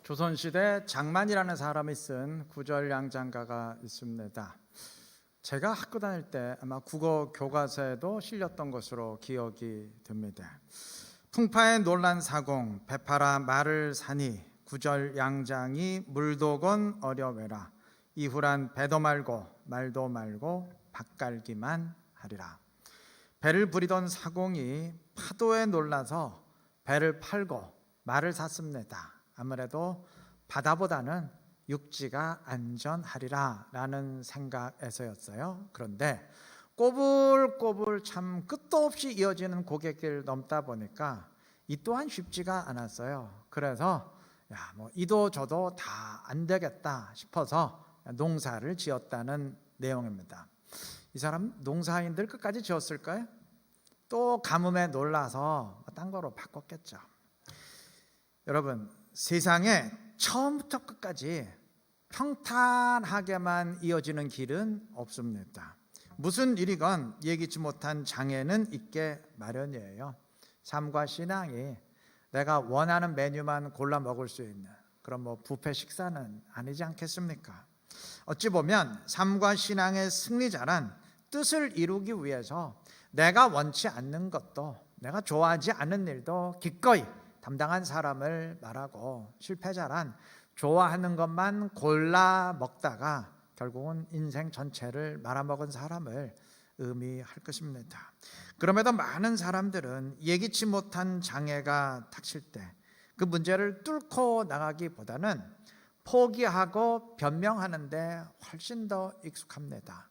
조선시대 장만이라는 사람이 쓴 구절양장가가 있습니다. 제가 학교 다닐 때 아마 국어 교과서에도 실렸던 것으로 기억이 됩니다. 풍파에 놀란 사공 배파라 말을 사니 구절양장이 물도건 어려외라 이후란 배도 말고 말도 말고 밭갈기만 하리라. 배를 부리던 사공이 파도에 놀라서 배를 팔고 말을 샀습니다. 아무래도 바다보다는 육지가 안전하리라 라는 생각에서였어요. 그런데 꼬불꼬불 참 끝도 없이 이어지는 고갯길 넘다 보니까 이 또한 쉽지가 않았어요. 그래서 이도 저도 다 안 되겠다 싶어서 농사를 지었다는 내용입니다. 이 사람 농사인들 끝까지 지었을까요? 또 가뭄에 놀라서 딴 거로 바꿨겠죠. 여러분, 세상에 처음부터 끝까지 평탄하게만 이어지는 길은 없습니다. 무슨 일이건 예기치 못한 장애는 있게 마련이에요. 삶과 신앙이 내가 원하는 메뉴만 골라 먹을 수 있는 그런 뷔페 식사는 아니지 않겠습니까? 어찌 보면 삶과 신앙의 승리자란 뜻을 이루기 위해서 내가 원치 않는 것도 내가 좋아하지 않는 일도 기꺼이 담당한 사람을 말하고, 실패자란 좋아하는 것만 골라 먹다가 결국은 인생 전체를 말아먹은 사람을 의미할 것입니다. 그럼에도 많은 사람들은 예기치 못한 장애가 닥칠 때 그 문제를 뚫고 나가기보다는 포기하고 변명하는데 훨씬 더 익숙합니다.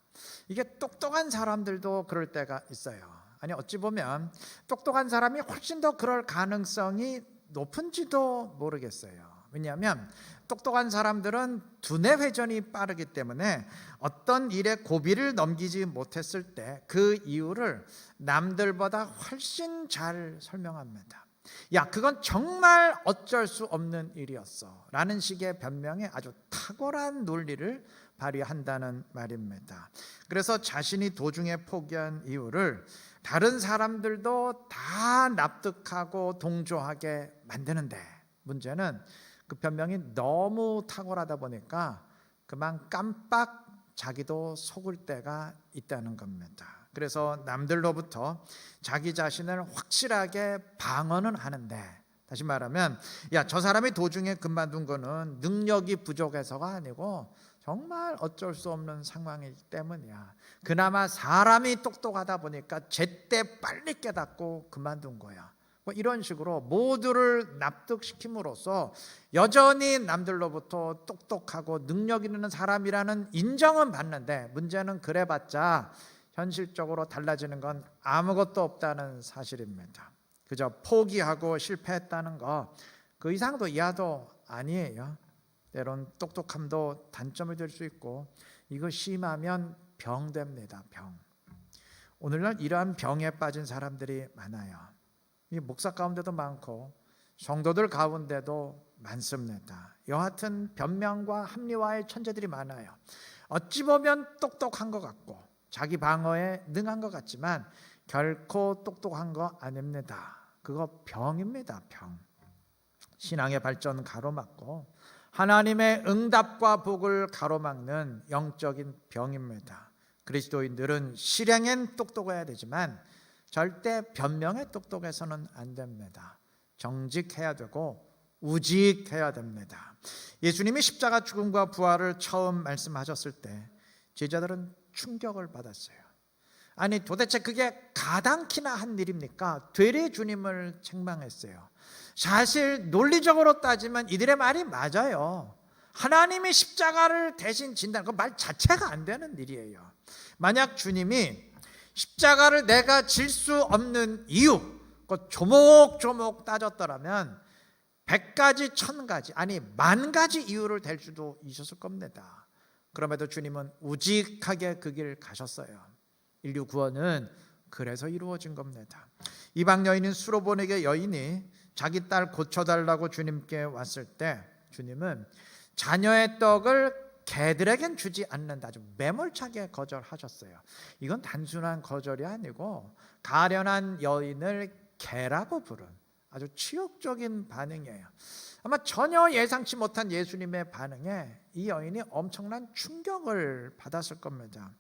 이게 똑똑한 사람들도 그럴 때가 있어요. 아니, 어찌 보면 똑똑한 사람이 훨씬 더 그럴 가능성이 높은지도 모르겠어요. 왜냐하면 똑똑한 사람들은 두뇌 회전이 빠르기 때문에 어떤 일에 고비를 넘기지 못했을 때 그 이유를 남들보다 훨씬 잘 설명합니다. 그건 정말 어쩔 수 없는 일이었어 라는 식의 변명에 아주 탁월한 논리를 발휘한다는 말입니다. 그래서 자신이 도중에 포기한 이유를 다른 사람들도 다 납득하고 동조하게 만드는데, 문제는 그 변명이 너무 탁월하다 보니까 그만 깜빡 자기도 속을 때가 있다는 겁니다. 그래서 남들로부터 자기 자신을 확실하게 방어는 하는데, 다시 말하면 저 사람이 도중에 그만둔 거는 능력이 부족해서가 아니고 정말 어쩔 수 없는 상황이기 때문이야. 그나마 사람이 똑똑하다 보니까 제때 빨리 깨닫고 그만둔 거야. 이런 식으로 모두를 납득시킴으로써 여전히 남들로부터 똑똑하고 능력 있는 사람이라는 인정은 받는데, 문제는 그래봤자 현실적으로 달라지는 건 아무것도 없다는 사실입니다. 그저 포기하고 실패했다는 거, 그 이상도 이하도 아니에요. 때론 똑똑함도 단점이 될 수 있고, 이거 심하면 병됩니다. 병. 오늘날 이러한 병에 빠진 사람들이 많아요. 이 목사 가운데도 많고 성도들 가운데도 많습니다. 여하튼 변명과 합리화의 천재들이 많아요. 어찌 보면 똑똑한 것 같고 자기 방어에 능한 것 같지만 결코 똑똑한 거 아닙니다. 그거 병입니다. 병. 신앙의 발전 가로막고 하나님의 응답과 복을 가로막는 영적인 병입니다. 그리스도인들은 실행엔 똑똑해야 되지만 절대 변명에 똑똑해서는 안 됩니다. 정직해야 되고 우직해야 됩니다. 예수님이 십자가 죽음과 부활을 처음 말씀하셨을 때 제자들은 충격을 받았어요. 아니, 도대체 그게 가당키나 한 일입니까? 되레 주님을 책망했어요. 사실 논리적으로 따지면 이들의 말이 맞아요. 하나님이 십자가를 대신 진다는 그 말 자체가 안 되는 일이에요. 만약 주님이 십자가를 내가 질 수 없는 이유, 그 조목조목 따졌더라면 100가지, 1000가지, 아니 10,000가지 이유를 댈 수도 있었을 겁니다. 그럼에도 주님은 우직하게 그 길 가셨어요. 인류 구원은 그래서 이루어진 겁니다. 이방 여인인 수로보네게 여인이 자기 딸 고쳐달라고 주님께 왔을 때 주님은 자녀의 떡을 개들에겐 주지 않는다, 아주 매몰차게 거절하셨어요. 이건 단순한 거절이 아니고 가련한 여인을 개라고 부른 아주 치욕적인 반응이에요. 아마 전혀 예상치 못한 예수님의 반응에 이 여인이 엄청난 충격을 받았을 겁니다.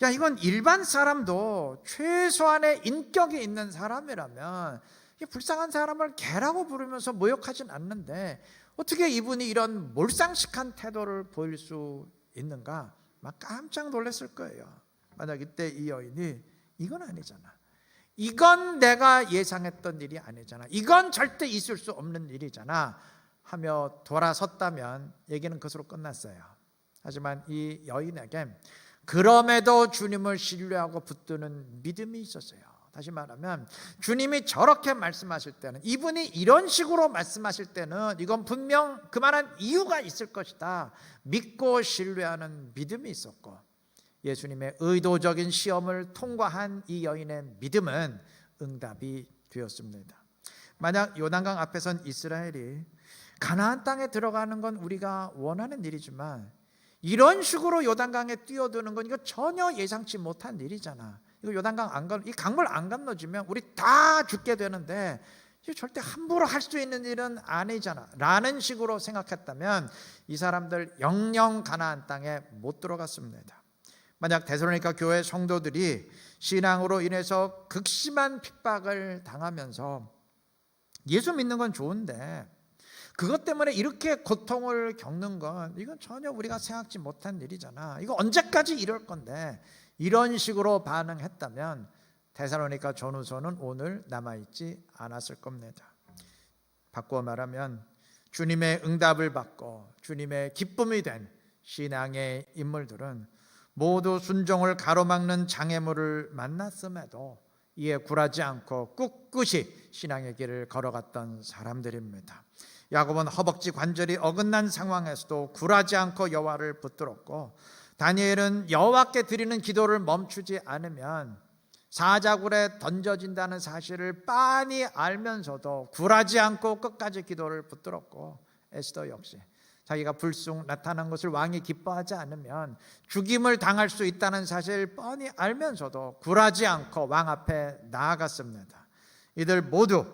야, 이건 일반 사람도 최소한의 인격이 있는 사람이라면 이 불쌍한 사람을 개라고 부르면서 모욕하진 않는데 어떻게 이분이 이런 몰상식한 태도를 보일 수 있는가? 막 깜짝 놀랐을 거예요. 만약 이때 이 여인이 이건 아니잖아, 이건 내가 예상했던 일이 아니잖아, 이건 절대 있을 수 없는 일이잖아 하며 돌아섰다면 얘기는 그것으로 끝났어요. 하지만 이 여인에게 그럼에도 주님을 신뢰하고 붙드는 믿음이 있었어요. 다시 말하면 주님이 저렇게 말씀하실 때는, 이분이 이런 식으로 말씀하실 때는 이건 분명 그만한 이유가 있을 것이다 믿고 신뢰하는 믿음이 있었고, 예수님의 의도적인 시험을 통과한 이 여인의 믿음은 응답이 되었습니다. 만약 요단강 앞에선 이스라엘이 가나안 땅에 들어가는 건 우리가 원하는 일이지만 이런 식으로 요단강에 뛰어드는 건 이거 전혀 예상치 못한 일이잖아. 이거 요단강 안 건, 이 강물 안 건너지면 우리 다 죽게 되는데 이거 절대 함부로 할 수 있는 일은 아니잖아 라는 식으로 생각했다면 이 사람들 영영 가나안 땅에 못 들어갔습니다. 만약 데살로니가 교회 성도들이 신앙으로 인해서 극심한 핍박을 당하면서, 예수 믿는 건 좋은데 그것 때문에 이렇게 고통을 겪는 건 이건 전혀 우리가 생각지 못한 일이잖아, 이거 언제까지 이럴 건데, 이런 식으로 반응했다면 데살로니가 전후서는 오늘 남아있지 않았을 겁니다. 바꾸어 말하면 주님의 응답을 받고 주님의 기쁨이 된 신앙의 인물들은 모두 순종을 가로막는 장애물을 만났음에도 이에 굴하지 않고 꿋꿋이 신앙의 길을 걸어갔던 사람들입니다. 야곱은 허벅지 관절이 어긋난 상황에서도 굴하지 않고 여호와를 붙들었고, 다니엘은 여호와께 드리는 기도를 멈추지 않으면 사자굴에 던져진다는 사실을 빤히 알면서도 굴하지 않고 끝까지 기도를 붙들었고, 에스더 역시 자기가 불쑥 나타난 것을 왕이 기뻐하지 않으면 죽임을 당할 수 있다는 사실을 뻔히 알면서도 굴하지 않고 왕 앞에 나아갔습니다. 이들 모두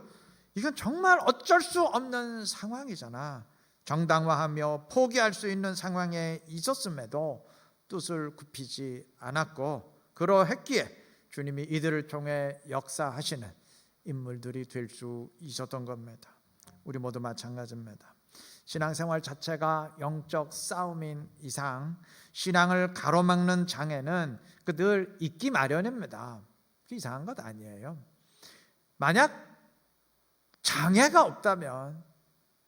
이건 정말 어쩔 수 없는 상황이잖아, 정당화하며 포기할 수 있는 상황에 있었음에도 뜻을 굽히지 않았고, 그러했기에 주님이 이들을 통해 역사하시는 인물들이 될 수 있었던 겁니다. 우리 모두 마찬가지입니다. 신앙생활 자체가 영적 싸움인 이상 신앙을 가로막는 장애는 늘 있기 마련입니다. 이상한 것 아니에요. 만약 장애가 없다면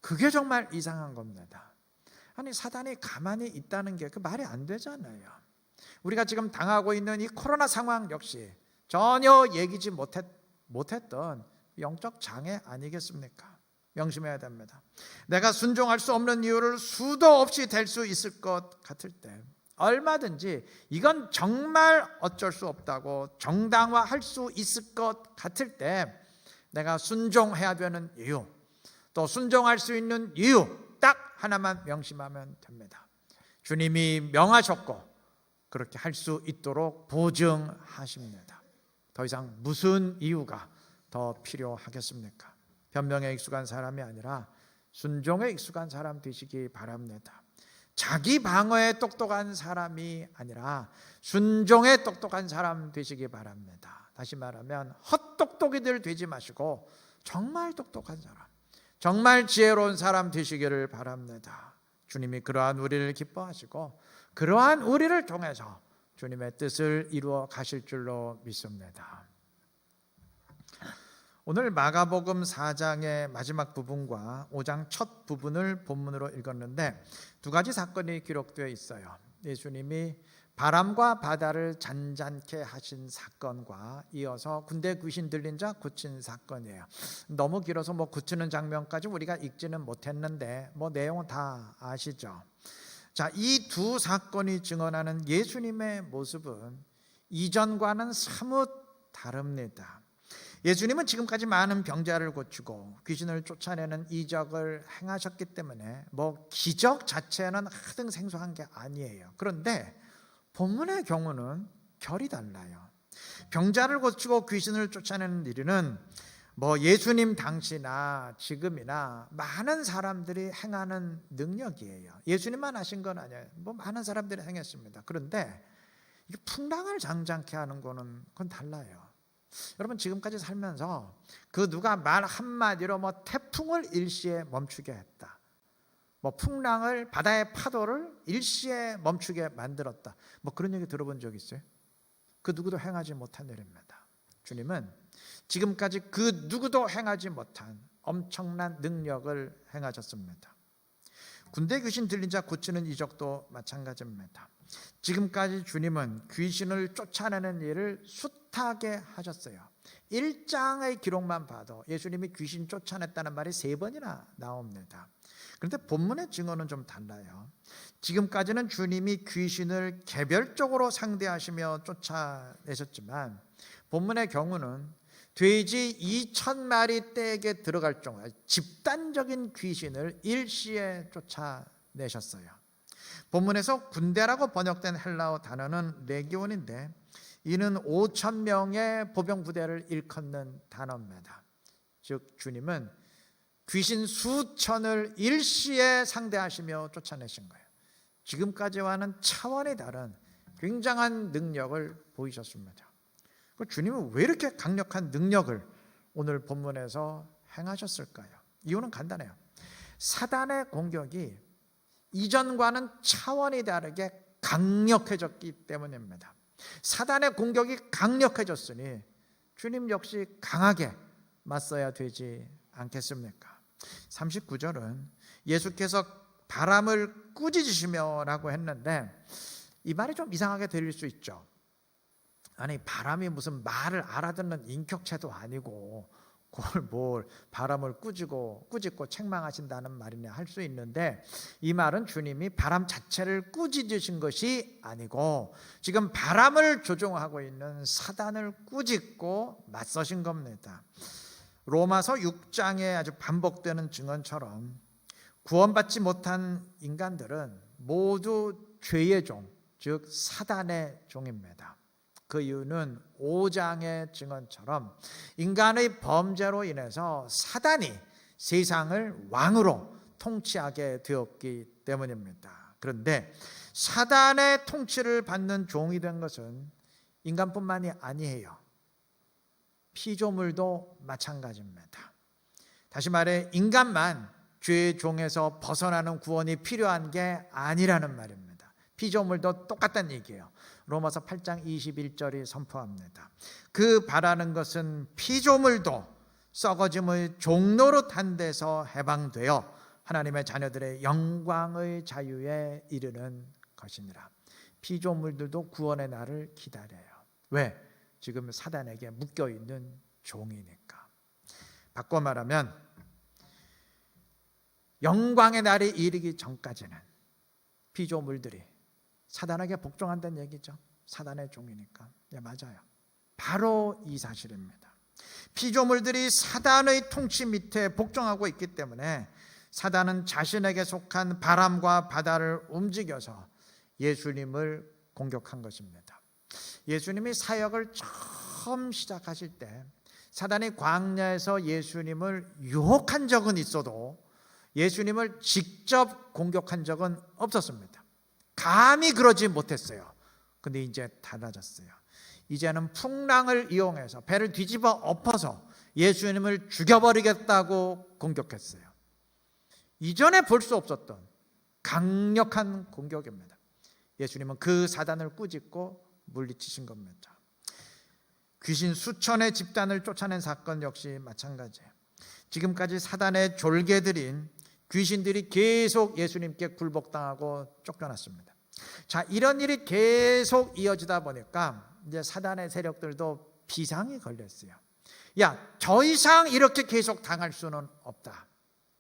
그게 정말 이상한 겁니다. 아니, 사단이 가만히 있다는 게 그 말이 안 되잖아요. 우리가 지금 당하고 있는 이 코로나 상황 역시 전혀 예기치 못했던 영적 장애 아니겠습니까? 명심해야 됩니다. 내가 순종할 수 없는 이유를 수도 없이 댈 수 있을 것 같을 때, 얼마든지 이건 정말 어쩔 수 없다고 정당화할 수 있을 것 같을 때 내가 순종해야 되는 이유, 또 순종할 수 있는 이유 딱 하나만 명심하면 됩니다. 주님이 명하셨고 그렇게 할 수 있도록 보증하십니다. 더 이상 무슨 이유가 더 필요하겠습니까? 변명에 익숙한 사람이 아니라 순종에 익숙한 사람 되시기 바랍니다. 자기 방어에 똑똑한 사람이 아니라 순종에 똑똑한 사람 되시기 바랍니다. 다시 말하면 헛똑똑이들 되지 마시고 정말 똑똑한 사람, 정말 지혜로운 사람 되시기를 바랍니다. 주님이 그러한 우리를 기뻐하시고 그러한 우리를 통해서 주님의 뜻을 이루어 가실 줄로 믿습니다. 오늘 마가복음 4장의 마지막 부분과 5장 첫 부분을 본문으로 읽었는데 두 가지 사건이 기록되어 있어요. 예수님이 바람과 바다를 잔잔케 하신 사건과 이어서 군대 귀신 들린 자 고친 사건이에요. 너무 길어서 고치는 장면까지 우리가 읽지는 못했는데 내용은 다 아시죠? 자, 이 두 사건이 증언하는 예수님의 모습은 이전과는 사뭇 다릅니다. 예수님은 지금까지 많은 병자를 고치고 귀신을 쫓아내는 이적을 행하셨기 때문에 기적 자체는 하등 생소한 게 아니에요. 그런데 본문의 경우는 결이 달라요. 병자를 고치고 귀신을 쫓아내는 일은 예수님 당시나 지금이나 많은 사람들이 행하는 능력이에요. 예수님만 하신 건 아니에요. 많은 사람들이 행했습니다. 그런데 이게 풍랑을 장장케 하는 거는 그건 달라요. 여러분, 지금까지 살면서 그 누가 말 한마디로 태풍을 일시에 멈추게 했다, 풍랑을, 바다의 파도를 일시에 멈추게 만들었다, 그런 얘기 들어본 적 있어요? 그 누구도 행하지 못한 일입니다. 주님은 지금까지 그 누구도 행하지 못한 엄청난 능력을 행하셨습니다. 군대 귀신 들린 자 고치는 이적도 마찬가지입니다. 지금까지 주님은 귀신을 쫓아내는 일을 숱하게 하셨어요. 1장의 기록만 봐도 예수님이 귀신 쫓아냈다는 말이 3번이나 나옵니다. 그런데 본문의 증언은 좀 달라요. 지금까지는 주님이 귀신을 개별적으로 상대하시며 쫓아내셨지만 본문의 경우는 돼지 2,000마리 떼에게 들어갈 정도의 집단적인 귀신을 일시에 쫓아내셨어요. 본문에서 군대라고 번역된 헬라어 단어는 레기온인데 이는 5,000명의 보병 부대를 일컫는 단어입니다. 즉 주님은 귀신 수천을 일시에 상대하시며 쫓아내신 거예요. 지금까지와는 차원이 다른 굉장한 능력을 보이셨습니다. 주님은 왜 이렇게 강력한 능력을 오늘 본문에서 행하셨을까요? 이유는 간단해요. 사단의 공격이 이전과는 차원이 다르게 강력해졌기 때문입니다. 사단의 공격이 강력해졌으니 주님 역시 강하게 맞서야 되지 않겠습니까? 39절은 예수께서 바람을 꾸짖으시며 라고 했는데 이 말이 좀 이상하게 들릴 수 있죠. 아니, 바람이 무슨 말을 알아듣는 인격체도 아니고 그걸 뭘 바람을 꾸짖고 책망하신다는 말이냐 할 수 있는데, 이 말은 주님이 바람 자체를 꾸짖으신 것이 아니고 지금 바람을 조종하고 있는 사단을 꾸짖고 맞서신 겁니다. 로마서 6장에 아주 반복되는 증언처럼 구원받지 못한 인간들은 모두 죄의 종, 즉 사단의 종입니다. 그 이유는 5장의 증언처럼 인간의 범죄로 인해서 사단이 세상을 왕으로 통치하게 되었기 때문입니다. 그런데 사단의 통치를 받는 종이 된 것은 인간뿐만이 아니에요. 피조물도 마찬가지입니다. 다시 말해 인간만 죄의 종에서 벗어나는 구원이 필요한 게 아니라는 말입니다. 피조물도 똑같다는 얘기예요. 로마서 8장 21절이 선포합니다. 그 바라는 것은 피조물도 썩어짐의 종노릇한 데서 해방되어 하나님의 자녀들의 영광의 자유에 이르는 것이니라. 피조물들도 구원의 날을 기다려요. 왜? 지금 사단에게 묶여있는 종이니까. 바꿔 말하면 영광의 날이 이르기 전까지는 피조물들이 사단에게 복종한다는 얘기죠. 사단의 종이니까. 네, 맞아요. 바로 이 사실입니다. 피조물들이 사단의 통치 밑에 복종하고 있기 때문에 사단은 자신에게 속한 바람과 바다를 움직여서 예수님을 공격한 것입니다. 예수님이 사역을 처음 시작하실 때 사단이 광야에서 예수님을 유혹한 적은 있어도 예수님을 직접 공격한 적은 없었습니다. 감히 그러지 못했어요. 근데 이제 달라졌어요. 이제는 풍랑을 이용해서 배를 뒤집어 엎어서 예수님을 죽여버리겠다고 공격했어요. 이전에 볼 수 없었던 강력한 공격입니다. 예수님은 그 사단을 꾸짖고 물리치신 겁니다. 귀신 수천의 집단을 쫓아낸 사건 역시 마찬가지예요. 지금까지 사단의 졸개들인 귀신들이 계속 예수님께 굴복당하고 쫓겨났습니다. 자, 이런 일이 계속 이어지다 보니까 이제 사단의 세력들도 비상이 걸렸어요. 야, 더 이상 이렇게 계속 당할 수는 없다.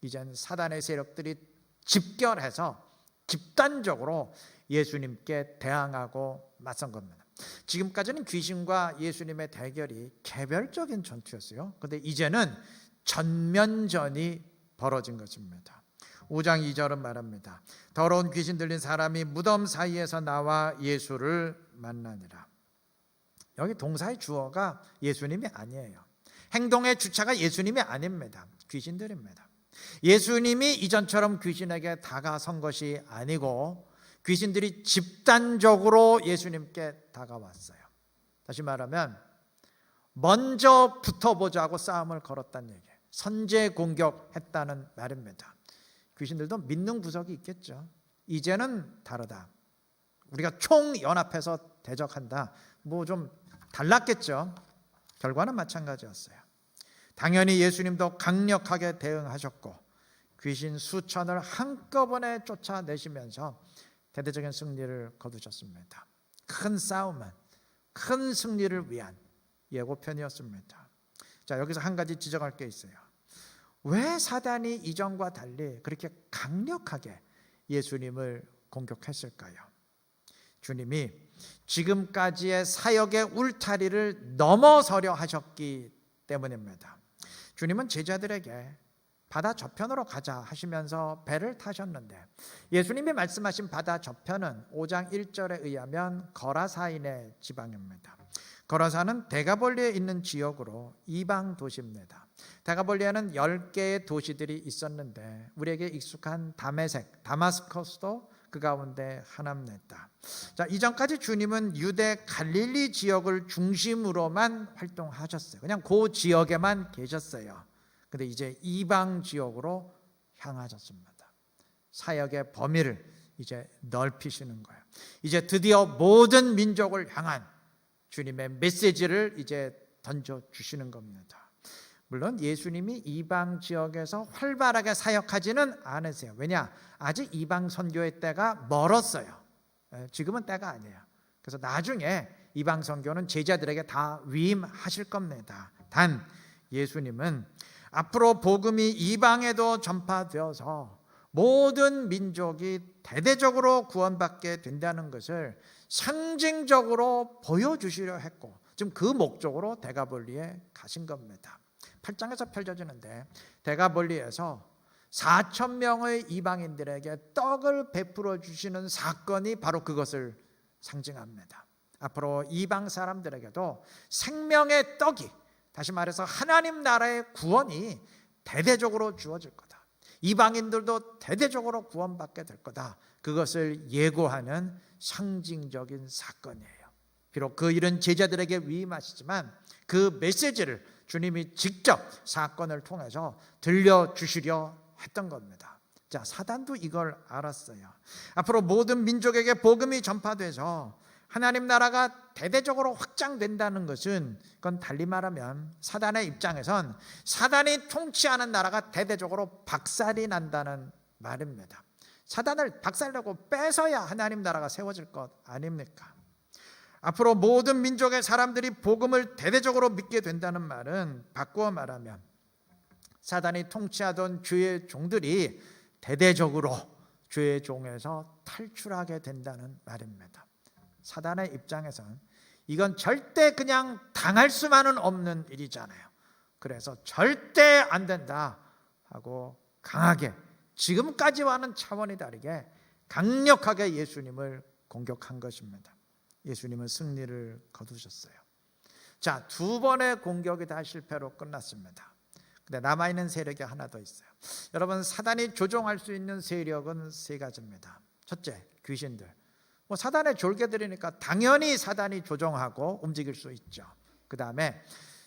이제는 사단의 세력들이 집결해서 집단적으로 예수님께 대항하고 맞선 겁니다. 지금까지는 귀신과 예수님의 대결이 개별적인 전투였어요. 그런데 이제는 전면전이 벌어진 것입니다. 5장 2절은 말합니다. 더러운 귀신 들린 사람이 무덤 사이에서 나와 예수를 만나니라. 여기 동사의 주어가 예수님이 아니에요. 행동의 주체가 예수님이 아닙니다. 귀신들입니다. 예수님이 이전처럼 귀신에게 다가선 것이 아니고 귀신들이 집단적으로 예수님께 다가왔어요. 다시 말하면 먼저 붙어보자고 싸움을 걸었다는 얘기예요. 선제 공격했다는 말입니다. 귀신들도 믿는 구석이 있겠죠. 이제는 다르다. 우리가 총연합해서 대적한다. 뭐 좀 달랐겠죠. 결과는 마찬가지였어요. 당연히 예수님도 강력하게 대응하셨고 귀신 수천을 한꺼번에 쫓아내시면서 대대적인 승리를 거두셨습니다. 큰 싸움은 큰 승리를 위한 예고편이었습니다. 자, 여기서 한 가지 지적할 게 있어요. 왜 사단이 이전과 달리 그렇게 강력하게 예수님을 공격했을까요? 주님이 지금까지의 사역의 울타리를 넘어서려 하셨기 때문입니다. 주님은 제자들에게 바다 저편으로 가자 하시면서 배를 타셨는데 예수님이 말씀하신 바다 저편은 5장 1절에 의하면 거라사인의 지방입니다. 거라사는 대가볼리에 있는 지역으로 이방 도시입니다. 대가볼리에는 10개의 도시들이 있었는데 우리에게 익숙한 다메섹, 다마스커스도 그 가운데 하나입니다. 자, 이전까지 주님은 유대 갈릴리 지역을 중심으로만 활동하셨어요. 그냥 그 지역에만 계셨어요. 근데 이제 이방 지역으로 향하셨습니다. 사역의 범위를 이제 넓히시는 거예요. 이제 드디어 모든 민족을 향한 주님의 메시지를 이제 던져 주시는 겁니다. 물론 예수님이 이방 지역에서 활발하게 사역하지는 않으세요. 왜냐? 아직 이방 선교의 때가 멀었어요. 지금은 때가 아니에요. 그래서 나중에 이방 선교는 제자들에게 다 위임하실 겁니다. 단 예수님은 앞으로 복음이 이방에도 전파되어서 모든 민족이 대대적으로 구원받게 된다는 것을 상징적으로 보여주시려 했고 지금 그 목적으로 대가볼리에 가신 겁니다. 8장에서 펼쳐지는데 대가볼리에서 4,000명의 이방인들에게 떡을 베풀어 주시는 사건이 바로 그것을 상징합니다. 앞으로 이방 사람들에게도 생명의 떡이, 다시 말해서 하나님 나라의 구원이 대대적으로 주어질 거다. 이방인들도 대대적으로 구원받게 될 거다. 그것을 예고하는 상징적인 사건이에요. 비록 그 일은 제자들에게 위임하시지만 그 메시지를 주님이 직접 사건을 통해서 들려주시려 했던 겁니다. 자, 사단도 이걸 알았어요. 앞으로 모든 민족에게 복음이 전파돼서 하나님 나라가 대대적으로 확장된다는 것은 그건 달리 말하면 사단의 입장에선 사단이 통치하는 나라가 대대적으로 박살이 난다는 말입니다. 사단을 박살내고 뺏어야 하나님 나라가 세워질 것 아닙니까? 앞으로 모든 민족의 사람들이 복음을 대대적으로 믿게 된다는 말은 바꾸어 말하면 사단이 통치하던 주의 종들이 대대적으로 주의 종에서 탈출하게 된다는 말입니다. 사단의 입장에서는 이건 절대 그냥 당할 수만은 없는 일이잖아요. 그래서 절대 안 된다 하고 강하게 지금까지와는 차원이 다르게 강력하게 예수님을 공격한 것입니다. 예수님은 승리를 거두셨어요. 자, 두 번의 공격이 다 실패로 끝났습니다. 근데 남아있는 세력이 하나 더 있어요. 여러분, 사단이 조종할 수 있는 세력은 세 가지입니다. 첫째, 귀신들. 사단의 졸개들이니까 당연히 사단이 조종하고 움직일 수 있죠. 그 다음에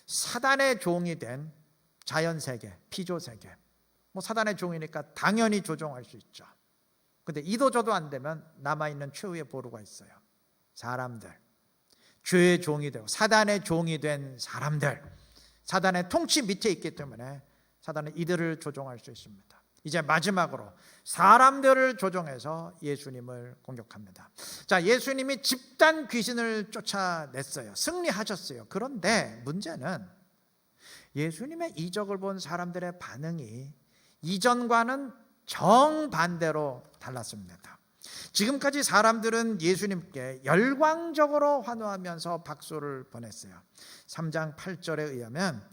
사단의 종이 된 자연세계, 피조세계. 사단의 종이니까 당연히 조종할 수 있죠. 근데 이도 저도 안 되면 남아있는 최후의 보루가 있어요. 사람들, 죄의 종이 되고 사단의 종이 된 사람들, 사단의 통치 밑에 있기 때문에 사단은 이들을 조종할 수 있습니다. 이제 마지막으로 사람들을 조종해서 예수님을 공격합니다. 자, 예수님이 집단 귀신을 쫓아냈어요. 승리하셨어요. 그런데 문제는 예수님의 이적을 본 사람들의 반응이 이전과는 정반대로 달랐습니다. 지금까지 사람들은 예수님께 열광적으로 환호하면서 박수를 보냈어요. 3장 8절에 의하면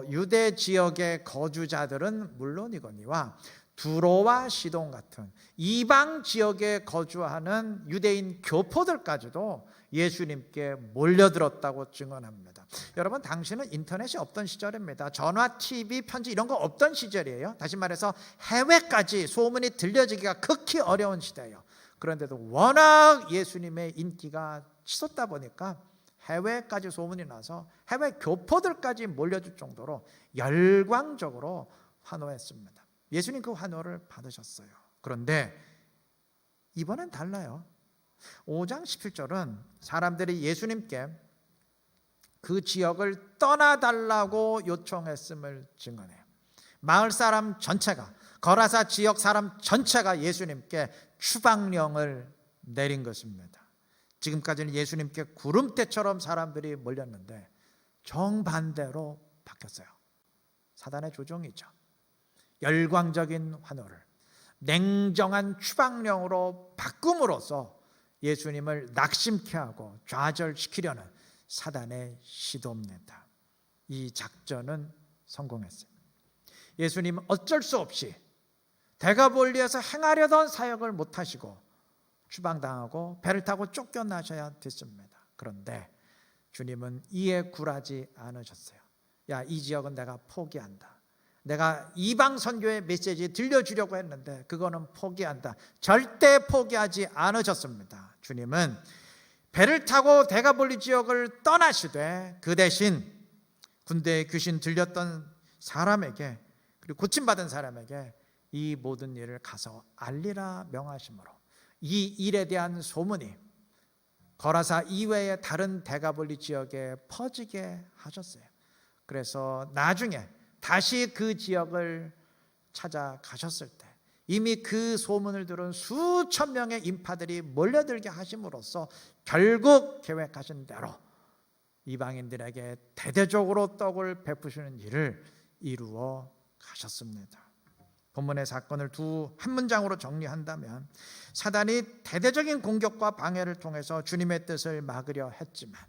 유대 지역의 거주자들은 물론이거니와 두로와 시돈 같은 이방 지역에 거주하는 유대인 교포들까지도 예수님께 몰려들었다고 증언합니다. 여러분, 당시는 인터넷이 없던 시절입니다. 전화, TV, 편지 이런 거 없던 시절이에요. 다시 말해서 해외까지 소문이 들려지기가 극히 어려운 시대예요. 그런데도 워낙 예수님의 인기가 치솟다 보니까 해외까지 소문이 나서 해외 교포들까지 몰려들 정도로 열광적으로 환호했습니다. 예수님 그 환호를 받으셨어요. 그런데 이번엔 달라요. 5장 17절은 사람들이 예수님께 그 지역을 떠나달라고 요청했음을 증언해요. 마을 사람 전체가, 거라사 지역 사람 전체가 예수님께 추방령을 내린 것입니다. 지금까지는 예수님께 구름대처럼 사람들이 몰렸는데 정반대로 바뀌었어요. 사단의 조종이죠. 열광적인 환호를 냉정한 추방령으로 바꿈으로써 예수님을 낙심케 하고 좌절시키려는 사단의 시도입니다. 이 작전은 성공했어요. 예수님은 어쩔 수 없이 대가볼리에서 행하려던 사역을 못하시고 추방당하고 배를 타고 쫓겨나셔야 됐습니다. 그런데 주님은 이에 굴하지 않으셨어요. 야, 이 지역은 내가 포기한다. 내가 이방 선교의 메시지 들려주려고 했는데 그거는 포기한다. 절대 포기하지 않으셨습니다. 주님은 배를 타고 대가볼리 지역을 떠나시되 그 대신 군대에 귀신 들렸던 사람에게, 그리고 고침받은 사람에게 이 모든 일을 가서 알리라 명하심으로 이 일에 대한 소문이 거라사 이외의 다른 대가볼리 지역에 퍼지게 하셨어요. 그래서 나중에 다시 그 지역을 찾아가셨을 때 이미 그 소문을 들은 수천 명의 인파들이 몰려들게 하심으로써 결국 계획하신 대로 이방인들에게 대대적으로 떡을 베푸시는 일을 이루어 가셨습니다. 본문의 사건을 한 문장으로 정리한다면 사단이 대대적인 공격과 방해를 통해서 주님의 뜻을 막으려 했지만,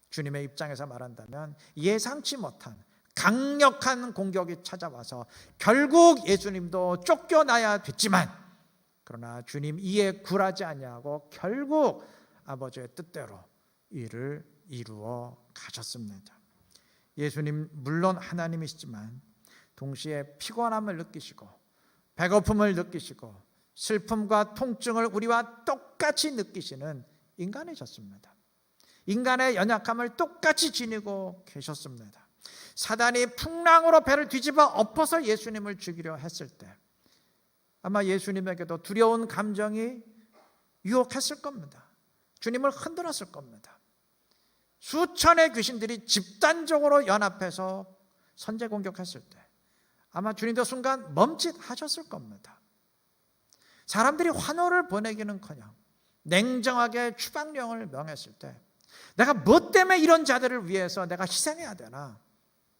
주님의 입장에서 말한다면 예상치 못한 강력한 공격이 찾아와서 결국 예수님도 쫓겨나야 됐지만, 그러나 주님 이에 굴하지 아니하고 결국 아버지의 뜻대로 일을 이루어 가셨습니다. 예수님 물론 하나님이시지만 동시에 피곤함을 느끼시고 배고픔을 느끼시고 슬픔과 통증을 우리와 똑같이 느끼시는 인간이셨습니다. 인간의 연약함을 똑같이 지니고 계셨습니다. 사단이 풍랑으로 배를 뒤집어 엎어서 예수님을 죽이려 했을 때 아마 예수님에게도 두려운 감정이 유혹했을 겁니다. 주님을 흔들었을 겁니다. 수천의 귀신들이 집단적으로 연합해서 선제 공격했을 때 아마 주님도 순간 멈칫하셨을 겁니다. 사람들이 환호를 보내기는커녕 냉정하게 추방령을 명했을 때 내가 뭐 때문에 이런 자들을 위해서 내가 희생해야 되나?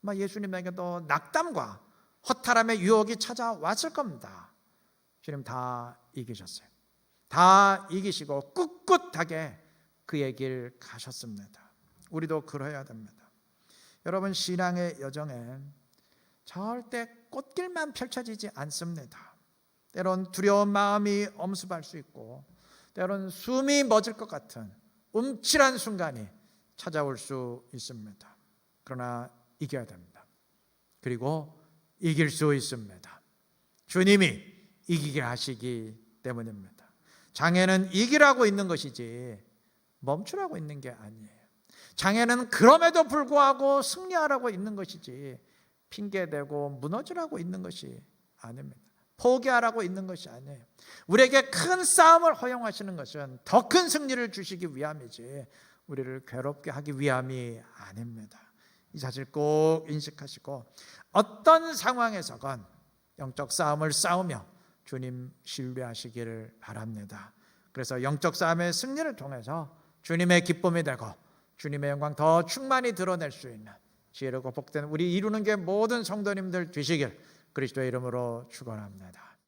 아마 예수님에게도 낙담과 허탈함의 유혹이 찾아왔을 겁니다. 주님 다 이기셨어요. 다 이기시고 꿋꿋하게 그의 길 가셨습니다. 우리도 그러해야 됩니다. 여러분, 신앙의 여정에 절대 꽃길만 펼쳐지지 않습니다. 때론 두려운 마음이 엄습할 수 있고 때론 숨이 멎을 것 같은 움찔한 순간이 찾아올 수 있습니다. 그러나 이겨야 됩니다. 그리고 이길 수 있습니다. 주님이 이기게 하시기 때문입니다. 장애는 이기라고 있는 것이지 멈추라고 있는 게 아니에요. 장애는 그럼에도 불구하고 승리하라고 있는 것이지 핑계대고 무너지라고 있는 것이 아닙니다. 포기하라고 있는 것이 아니에요. 우리에게 큰 싸움을 허용하시는 것은 더 큰 승리를 주시기 위함이지 우리를 괴롭게 하기 위함이 아닙니다. 이 사실 꼭 인식하시고 어떤 상황에서건 영적 싸움을 싸우며 주님 신뢰하시기를 바랍니다. 그래서 영적 싸움의 승리를 통해서 주님의 기쁨이 되고 주님의 영광 더 충만히 드러낼 수 있는 지혜롭고 복된 우리 이루는 게 모든 성도님들 되시길 그리스도의 이름으로 축원합니다.